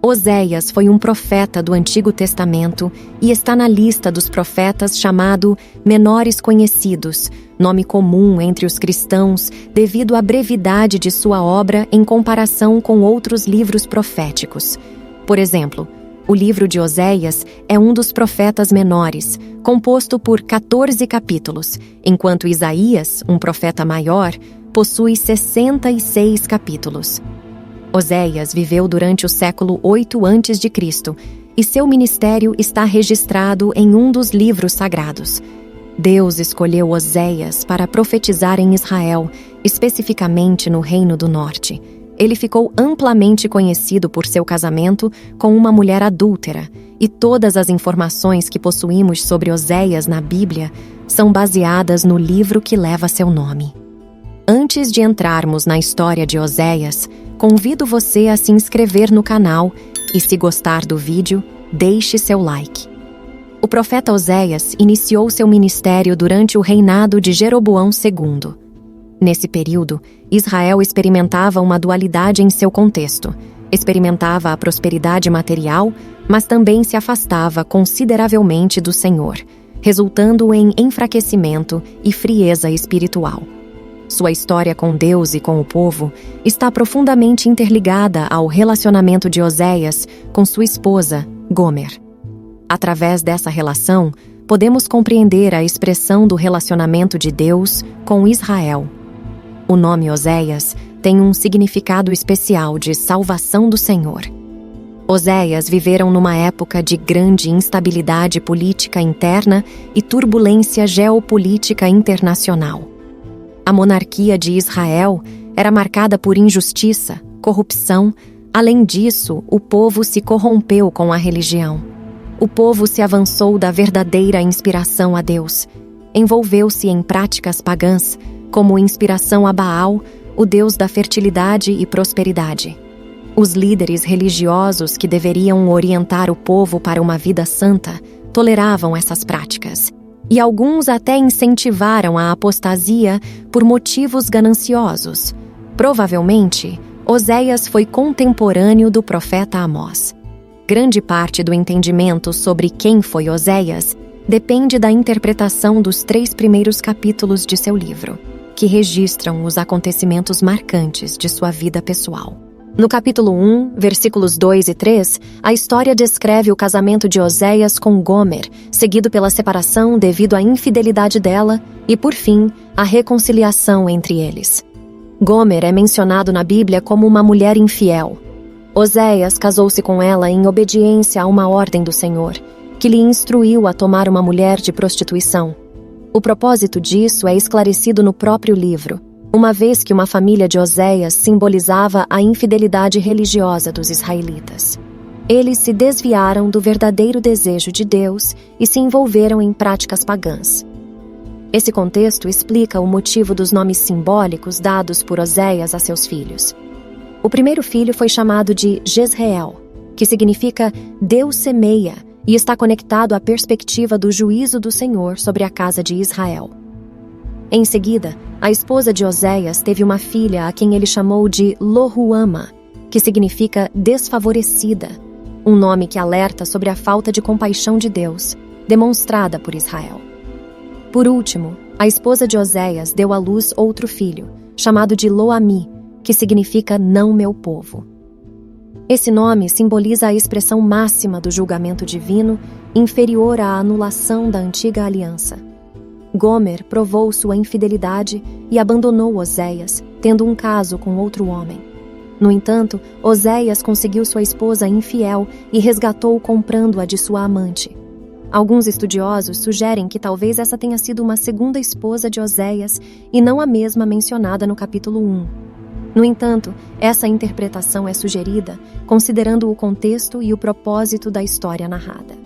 Oséias foi um profeta do Antigo Testamento e está na lista dos profetas chamado Menores Conhecidos, nome comum entre os cristãos devido à brevidade de sua obra em comparação com outros livros proféticos. Por exemplo, o livro de Oséias é um dos profetas menores, composto por 14 capítulos, enquanto Isaías, um profeta maior, possui 66 capítulos. Oséias viveu durante o século 8 a.C. e seu ministério está registrado em um dos livros sagrados. Deus escolheu Oséias para profetizar em Israel, especificamente no Reino do Norte. Ele ficou amplamente conhecido por seu casamento com uma mulher adúltera, e todas as informações que possuímos sobre Oséias na Bíblia são baseadas no livro que leva seu nome. Antes de entrarmos na história de Oséias, convido você a se inscrever no canal e, se gostar do vídeo, deixe seu like. O profeta Oséias iniciou seu ministério durante o reinado de Jeroboão II. Nesse período, Israel experimentava uma dualidade em seu contexto. Experimentava a prosperidade material, mas também se afastava consideravelmente do Senhor, resultando em enfraquecimento e frieza espiritual. Sua história com Deus e com o povo está profundamente interligada ao relacionamento de Oséias com sua esposa, Gomer. Através dessa relação, podemos compreender a expressão do relacionamento de Deus com Israel. O nome Oséias tem um significado especial de salvação do Senhor. Oséias viveram numa época de grande instabilidade política interna e turbulência geopolítica internacional. A monarquia de Israel era marcada por injustiça, corrupção. Além disso, o povo se corrompeu com a religião. O povo se avançou da verdadeira inspiração a Deus. Envolveu-se em práticas pagãs, como inspiração a Baal, o deus da fertilidade e prosperidade. Os líderes religiosos que deveriam orientar o povo para uma vida santa toleravam essas práticas. E alguns até incentivaram a apostasia por motivos gananciosos. Provavelmente, Oséias foi contemporâneo do profeta Amós. Grande parte do entendimento sobre quem foi Oséias depende da interpretação dos 3 primeiros capítulos de seu livro, que registram os acontecimentos marcantes de sua vida pessoal. No capítulo 1, versículos 2 e 3, a história descreve o casamento de Oséias com Gomer, seguido pela separação devido à infidelidade dela e, por fim, a reconciliação entre eles. Gomer é mencionado na Bíblia como uma mulher infiel. Oséias casou-se com ela em obediência a uma ordem do Senhor, que lhe instruiu a tomar uma mulher de prostituição. O propósito disso é esclarecido no próprio livro, uma vez que uma família de Oséias simbolizava a infidelidade religiosa dos israelitas. Eles se desviaram do verdadeiro desejo de Deus e se envolveram em práticas pagãs. Esse contexto explica o motivo dos nomes simbólicos dados por Oséias a seus filhos. O primeiro filho foi chamado de Jezreel, que significa Deus semeia, e está conectado à perspectiva do juízo do Senhor sobre a casa de Israel. Em seguida, a esposa de Oséias teve uma filha a quem ele chamou de Lohuama, que significa desfavorecida, um nome que alerta sobre a falta de compaixão de Deus, demonstrada por Israel. Por último, a esposa de Oséias deu à luz outro filho, chamado de Loami, que significa não meu povo. Esse nome simboliza a expressão máxima do julgamento divino, inferior à anulação da antiga aliança. Gomer provou sua infidelidade e abandonou Oséias, tendo um caso com outro homem. No entanto, Oséias conseguiu sua esposa infiel e resgatou comprando-a de sua amante. Alguns estudiosos sugerem que talvez essa tenha sido uma segunda esposa de Oséias e não a mesma mencionada no capítulo 1. No entanto, essa interpretação é sugerida considerando o contexto e o propósito da história narrada.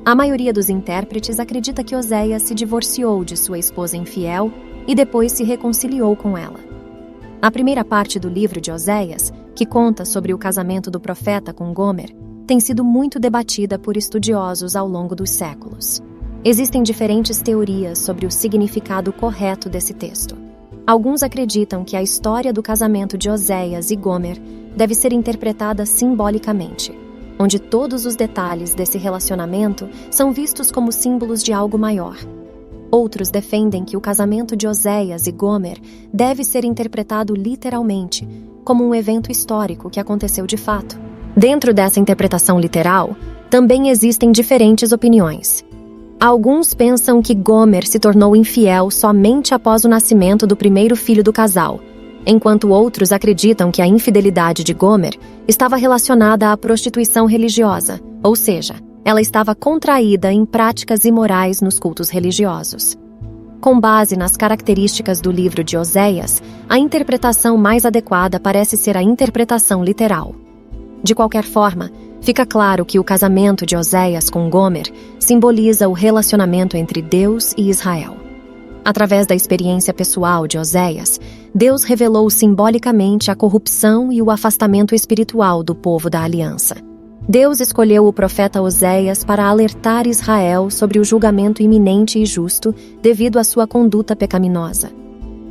A maioria dos intérpretes acredita que Oséias se divorciou de sua esposa infiel e depois se reconciliou com ela. A primeira parte do livro de Oséias, que conta sobre o casamento do profeta com Gomer, tem sido muito debatida por estudiosos ao longo dos séculos. Existem diferentes teorias sobre o significado correto desse texto. Alguns acreditam que a história do casamento de Oséias e Gomer deve ser interpretada simbolicamente, onde todos os detalhes desse relacionamento são vistos como símbolos de algo maior. Outros defendem que o casamento de Oséias e Gomer deve ser interpretado literalmente, como um evento histórico que aconteceu de fato. Dentro dessa interpretação literal, também existem diferentes opiniões. Alguns pensam que Gomer se tornou infiel somente após o nascimento do primeiro filho do casal, enquanto outros acreditam que a infidelidade de Gomer estava relacionada à prostituição religiosa, ou seja, ela estava contraída em práticas imorais nos cultos religiosos. Com base nas características do livro de Oséias, a interpretação mais adequada parece ser a interpretação literal. De qualquer forma, fica claro que o casamento de Oséias com Gomer simboliza o relacionamento entre Deus e Israel. Através da experiência pessoal de Oséias, Deus revelou simbolicamente a corrupção e o afastamento espiritual do povo da aliança. Deus escolheu o profeta Oséias para alertar Israel sobre o julgamento iminente e justo devido à sua conduta pecaminosa.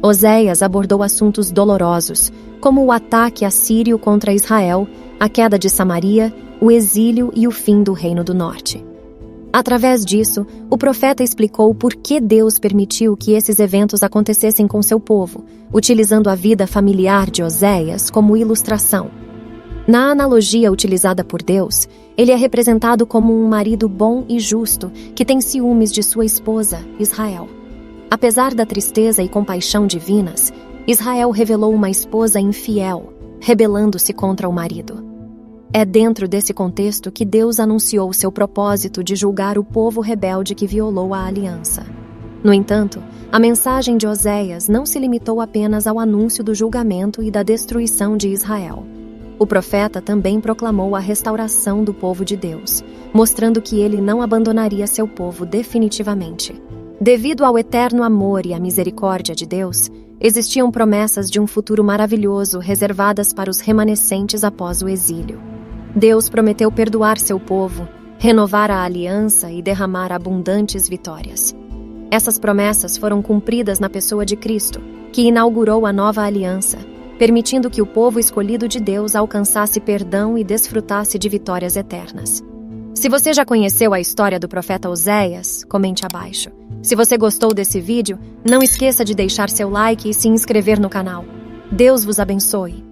Oséias abordou assuntos dolorosos, como o ataque assírio contra Israel, a queda de Samaria, o exílio e o fim do Reino do Norte. Através disso, o profeta explicou por que Deus permitiu que esses eventos acontecessem com seu povo, utilizando a vida familiar de Oséias como ilustração. Na analogia utilizada por Deus, ele é representado como um marido bom e justo que tem ciúmes de sua esposa, Israel. Apesar da tristeza e compaixão divinas, Israel revelou uma esposa infiel, rebelando-se contra o marido. É dentro desse contexto que Deus anunciou seu propósito de julgar o povo rebelde que violou a aliança. No entanto, a mensagem de Oséias não se limitou apenas ao anúncio do julgamento e da destruição de Israel. O profeta também proclamou a restauração do povo de Deus, mostrando que ele não abandonaria seu povo definitivamente. Devido ao eterno amor e à misericórdia de Deus, existiam promessas de um futuro maravilhoso reservadas para os remanescentes após o exílio. Deus prometeu perdoar seu povo, renovar a aliança e derramar abundantes vitórias. Essas promessas foram cumpridas na pessoa de Cristo, que inaugurou a nova aliança, permitindo que o povo escolhido de Deus alcançasse perdão e desfrutasse de vitórias eternas. Se você já conheceu a história do profeta Oséias, comente abaixo. Se você gostou desse vídeo, não esqueça de deixar seu like e se inscrever no canal. Deus vos abençoe.